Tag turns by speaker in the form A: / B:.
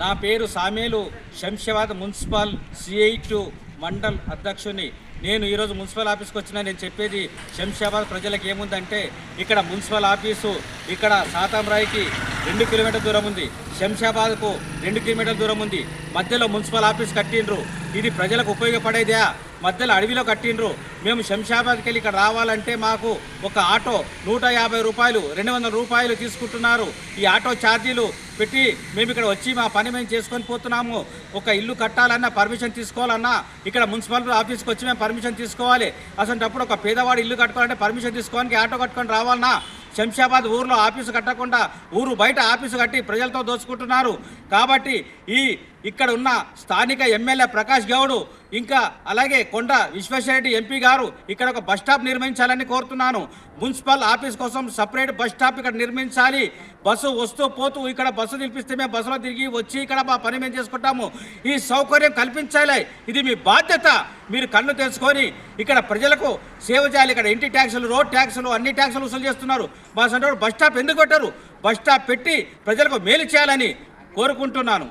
A: నా పేరు సామేలు శంషాబాద్ మున్సిపల్ సిఐ2 మండల్ అధ్యక్షుని. నేను ఈరోజు మున్సిపల్ ఆఫీస్కి వచ్చిన. నేను చెప్పేది శంషాబాద్ ప్రజలకు ఏముందంటే, ఇక్కడ మున్సిపల్ ఆఫీసు ఇక్కడ సాతంరాయికి 2 కిలోమీటర్ల దూరం ఉంది, శంషాబాద్కు 2 కిలోమీటర్ల దూరం ఉంది. మధ్యలో మున్సిపల్ ఆఫీస్ కట్టిండ్రు. ఇది ప్రజలకు ఉపయోగపడేదా? మధ్యలో అడవిలో కట్టిండ్రు. మేము శంషాబాద్కి వెళ్ళి ఇక్కడ రావాలంటే మాకు ఒక ఆటో 150 రూపాయలు 200 రూపాయలు తీసుకుంటున్నారు. ఈ ఆటో ఛార్జీలు పెట్టి మేము ఇక్కడ వచ్చి మా పని మేము చేసుకొని పోతున్నాము. ఒక ఇల్లు కట్టాలన్నా పర్మిషన్ తీసుకోవాలన్నా ఇక్కడ మున్సిపల్ ఆఫీస్కి వచ్చి మేము పర్మిషన్ తీసుకోవాలి. అసలు ఒక పేదవాడు ఇల్లు కట్టుకోవాలంటే పర్మిషన్ తీసుకోవడానికి ఆటో కట్టుకొని రావాలన్నా. శంషాబాద్ ఊర్లో ఆఫీసు కట్టకుండా ఊరు బయట ఆఫీసు కట్టి ప్రజలతో దోచుకుంటున్నారు. కాబట్టి ఇక్కడ ఉన్న స్థానిక ఎమ్మెల్యే ప్రకాష్ గౌడ్ ఇంకా అలాగే కొండ విశ్వేశ్వరరెడ్డి ఎంపీ గారు ఇక్కడ ఒక బస్ స్టాప్ నిర్మించాలని కోరుతున్నాను. మున్సిపల్ ఆఫీస్ కోసం సపరేట్ బస్ స్టాప్ ఇక్కడ నిర్మించాలి. బస్సు వస్తూ పోతూ ఇక్కడ బస్సు నిలిపిస్తే మేము బస్సులో తిరిగి వచ్చి ఇక్కడ మా పని మేము చేసుకుంటాము. ఈ సౌకర్యం కల్పించాలి. ఇది మీ బాధ్యత. మీరు కళ్ళు తెలుసుకొని ఇక్కడ ప్రజలకు సేవ చేయాలి. ఇక్కడ ఇంటి ట్యాక్సులు, రోడ్ ట్యాక్సులు, అన్ని ట్యాక్సులు వసూలు చేస్తున్నారు. మా సంటే బస్ స్టాప్ ఎందుకు పెట్టారు? బస్ స్టాప్ పెట్టి ప్రజలకు మేలు చేయాలని కోరుకుంటున్నాను.